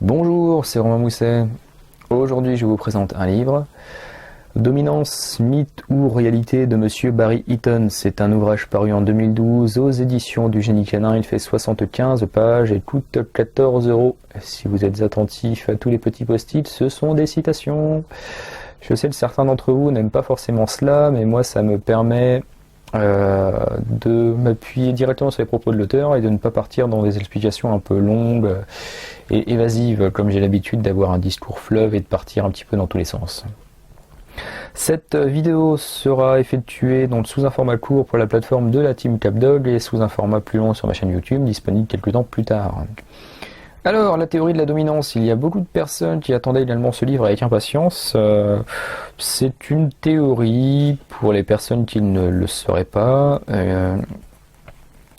Bonjour, c'est Romain Mousset. Aujourd'hui, je vous présente un livre, Dominance, mythe ou réalité de Monsieur Barry Eaton. C'est un ouvrage paru en 2012 aux éditions du Génie Canin. Il fait 75 pages et coûte 14 €. Si vous êtes attentif à tous les petits post-it, ce sont des citations. Je sais que certains d'entre vous n'aiment pas forcément cela, mais moi ça me permet de m'appuyer directement sur les propos de l'auteur et de ne pas partir dans des explications un peu longues et évasives, comme j'ai l'habitude d'avoir un discours fleuve et de partir un petit peu dans tous les sens. Cette vidéo sera effectuée donc sous un format court pour la plateforme de la team Capdog et sous un format plus long sur ma chaîne YouTube, disponible quelques temps plus tard. Alors, la théorie de la dominance, il y a beaucoup de personnes qui attendaient également ce livre avec impatience. C'est une théorie, pour les personnes qui ne le sauraient pas,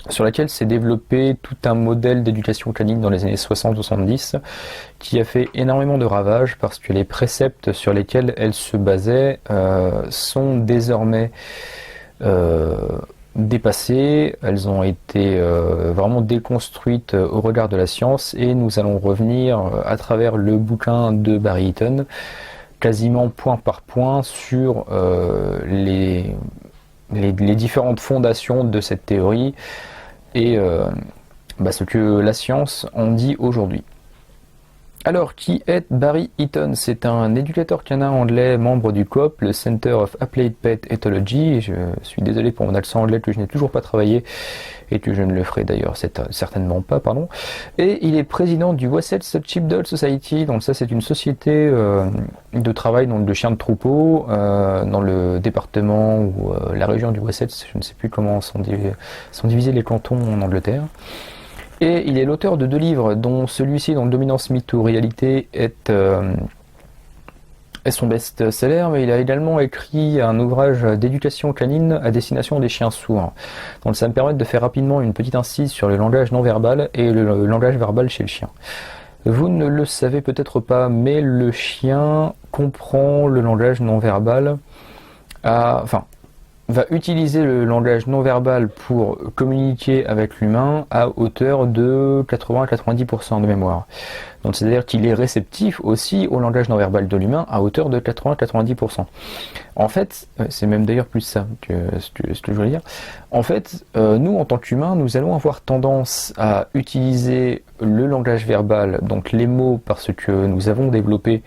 sur laquelle s'est développé tout un modèle d'éducation canine dans les années 60-70, qui a fait énormément de ravages parce que les préceptes sur lesquels elle se basait sont désormais dépassées, elles ont été vraiment déconstruites au regard de la science et nous allons revenir à travers le bouquin de Barry Eaton quasiment point par point sur les différentes fondations de cette théorie et ce que la science en dit aujourd'hui. Alors, qui est Barry Eaton? C'est un éducateur canin anglais, membre du COP, le Center of Applied Pet Ethology. Je suis désolé pour mon accent anglais que je n'ai toujours pas travaillé et que je ne le ferai d'ailleurs certainement pas, pardon. Et il est président du Wessex Sheepdog Society. Donc ça, c'est une société de travail donc de chiens de troupeau dans le département ou la région du Wessex. Je ne sais plus comment sont divisés les cantons en Angleterre. Et il est l'auteur de 2 livres, dont celui-ci, dont Dominance, mythe ou réalité, est son best-seller, mais il a également écrit un ouvrage d'éducation canine à destination des chiens sourds. Donc ça me permet de faire rapidement une petite incise sur le langage non verbal et le langage verbal chez le chien. Vous ne le savez peut-être pas, mais le chien comprend le langage non verbal va utiliser le langage non verbal pour communiquer avec l'humain à hauteur de 80-90% de mémoire. Donc c'est-à-dire qu'il est réceptif aussi au langage non verbal de l'humain à hauteur de 80-90%. En fait, c'est même d'ailleurs plus ça que ce que je voulais dire. En fait, nous en tant qu'humains, nous allons avoir tendance à utiliser le langage verbal, donc les mots, parce que nous avons développé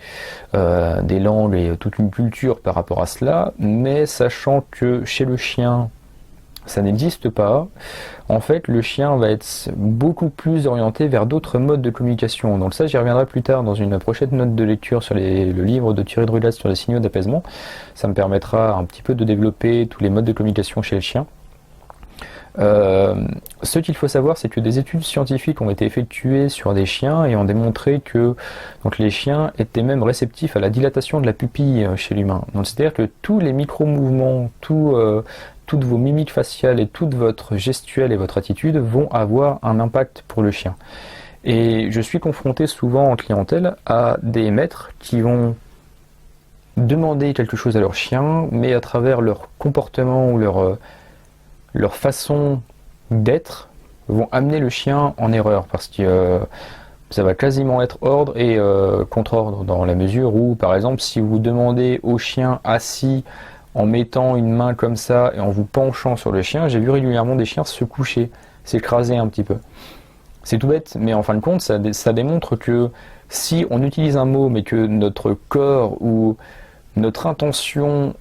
des langues et toute une culture par rapport à cela, mais sachant que chez le chien, ça n'existe pas. En fait, le chien va être beaucoup plus orienté vers d'autres modes de communication. Donc ça, j'y reviendrai plus tard dans une prochaine note de lecture sur le livre de Thierry Drulat sur les signaux d'apaisement. Ça me permettra un petit peu de développer tous les modes de communication chez le chien. Ce qu'il faut savoir, c'est que des études scientifiques ont été effectuées sur des chiens et ont démontré que donc, les chiens étaient même réceptifs à la dilatation de la pupille chez l'humain. Donc c'est-à-dire que tous les micro-mouvements, toutes vos mimiques faciales et toute votre gestuelle et votre attitude vont avoir un impact pour le chien. Et je suis confronté souvent en clientèle à des maîtres qui vont demander quelque chose à leur chien, mais à travers leur comportement ou leur façon d'être, vont amener le chien en erreur, parce que ça va quasiment être ordre et contre-ordre, dans la mesure où, par exemple, si vous demandez au chien assis en mettant une main comme ça et en vous penchant sur le chien, j'ai vu régulièrement des chiens se coucher, s'écraser un petit peu. C'est tout bête, mais en fin de compte, ça démontre que si on utilise un mot, mais que notre corps ou notre intention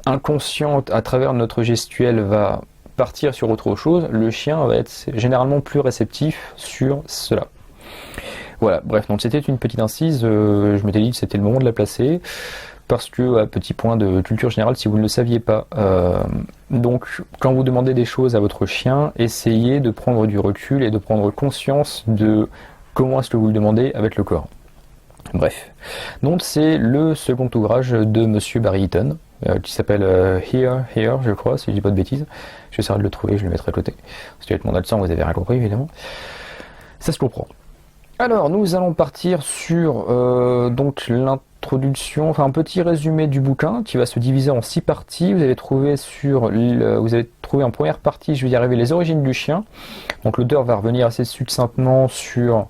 inconsciente à travers notre gestuelle va partir sur autre chose, le chien va être généralement plus réceptif sur cela. Voilà, bref, donc c'était une petite incise, je m'étais dit que c'était le moment de la placer, parce que, petit point de culture générale, si vous ne le saviez pas, donc quand vous demandez des choses à votre chien, essayez de prendre du recul et de prendre conscience de comment est-ce que vous le demandez avec le corps. Bref, donc c'est le second ouvrage de Monsieur Barry Eaton, qui s'appelle Here, je crois, si je dis pas de bêtises. J'essaierai de le trouver, je le mettrai à côté. Parce qu'avec mon accent, vous avez rien compris, évidemment. Ça se comprend. Alors, nous allons partir sur donc l'introduction, enfin un petit résumé du bouquin qui va se diviser en 6 parties. Vous avez trouvé en première partie, je vais y arriver, les origines du chien. Donc l'auteur va revenir assez succinctement sur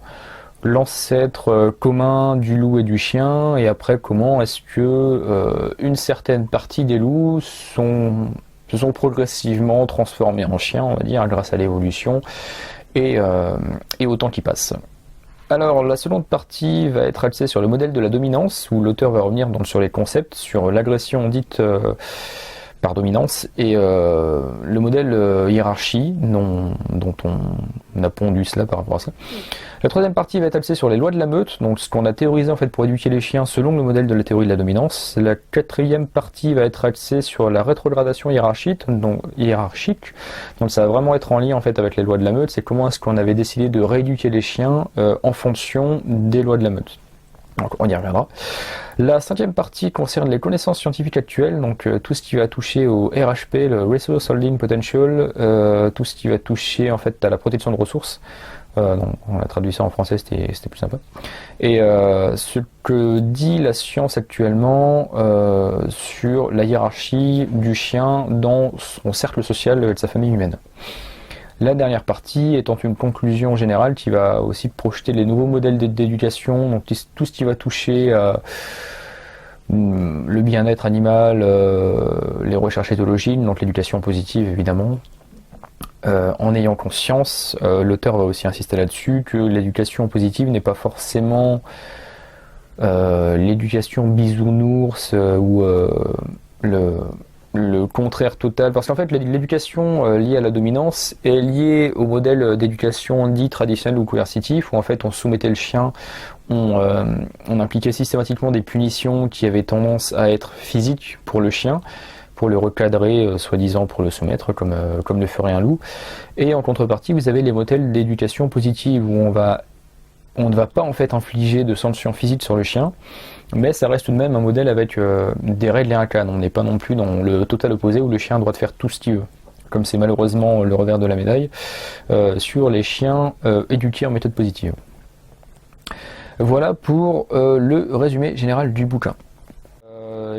l'ancêtre commun du loup et du chien, et après comment est-ce que une certaine partie des loups se sont progressivement transformés en chiens, on va dire, grâce à l'évolution et au temps qui passe. Alors la seconde partie va être axée sur le modèle de la dominance, où l'auteur va revenir donc sur les concepts, sur l'agression dite par dominance, et le modèle hiérarchie dont on a pondu cela par rapport à ça. La troisième partie va être axée sur les lois de la meute, donc ce qu'on a théorisé en fait pour éduquer les chiens selon le modèle de la théorie de la dominance. La quatrième partie va être axée sur la rétrogradation hiérarchique, donc ça va vraiment être en lien en fait avec les lois de la meute. C'est comment est-ce qu'on avait décidé de rééduquer les chiens en fonction des lois de la meute. Donc on y reviendra. La cinquième partie concerne les connaissances scientifiques actuelles, donc tout ce qui va toucher au RHP, le Resource Holding Potential, tout ce qui va toucher en fait à la protection de ressources. Donc on a traduit ça en français, c'était plus sympa. Et ce que dit la science actuellement sur la hiérarchie du chien dans son cercle social de sa famille humaine. La dernière partie étant une conclusion générale qui va aussi projeter les nouveaux modèles d'éducation, donc tout ce qui va toucher le bien-être animal, les recherches éthologiques, donc l'éducation positive évidemment. En ayant conscience, l'auteur va aussi insister là-dessus, que l'éducation positive n'est pas forcément l'éducation bisounours ou le contraire total, parce qu'en fait l'éducation liée à la dominance est liée au modèle d'éducation dit traditionnel ou coercitif, où en fait on soumettait le chien, on impliquait systématiquement des punitions qui avaient tendance à être physiques pour le chien, pour le recadrer, soi-disant pour le soumettre, comme le ferait un loup. Et en contrepartie, vous avez les modèles d'éducation positive, où on ne va pas en fait infliger de sanctions physiques sur le chien, mais ça reste tout de même un modèle avec des règles et un cadre. On n'est pas non plus dans le total opposé, où le chien a le droit de faire tout ce qu'il veut, comme c'est malheureusement le revers de la médaille, sur les chiens éduqués en méthode positive. Voilà pour le résumé général du bouquin.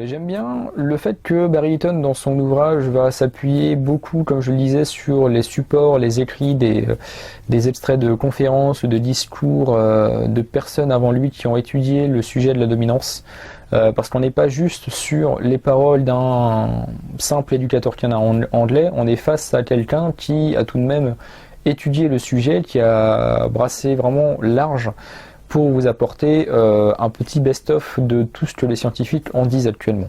J'aime bien le fait que Barry Eaton dans son ouvrage va s'appuyer beaucoup, comme je le disais, sur les supports, les écrits, des extraits de conférences ou de discours de personnes avant lui qui ont étudié le sujet de la dominance, parce qu'on n'est pas juste sur les paroles d'un simple éducateur canadien anglais, on est face à quelqu'un qui a tout de même étudié le sujet, qui a brassé vraiment large pour vous apporter un petit best-of de tout ce que les scientifiques en disent actuellement.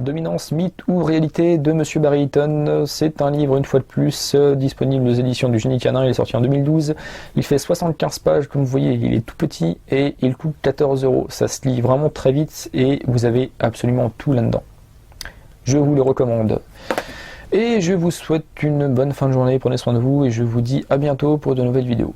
Dominance, mythe ou réalité de Monsieur Barry Eaton, c'est un livre une fois de plus disponible aux éditions du Génie Canin, il est sorti en 2012, il fait 75 pages, comme vous voyez il est tout petit et il coûte 14 €, ça se lit vraiment très vite et vous avez absolument tout là-dedans. Je vous le recommande. Et je vous souhaite une bonne fin de journée, prenez soin de vous et je vous dis à bientôt pour de nouvelles vidéos.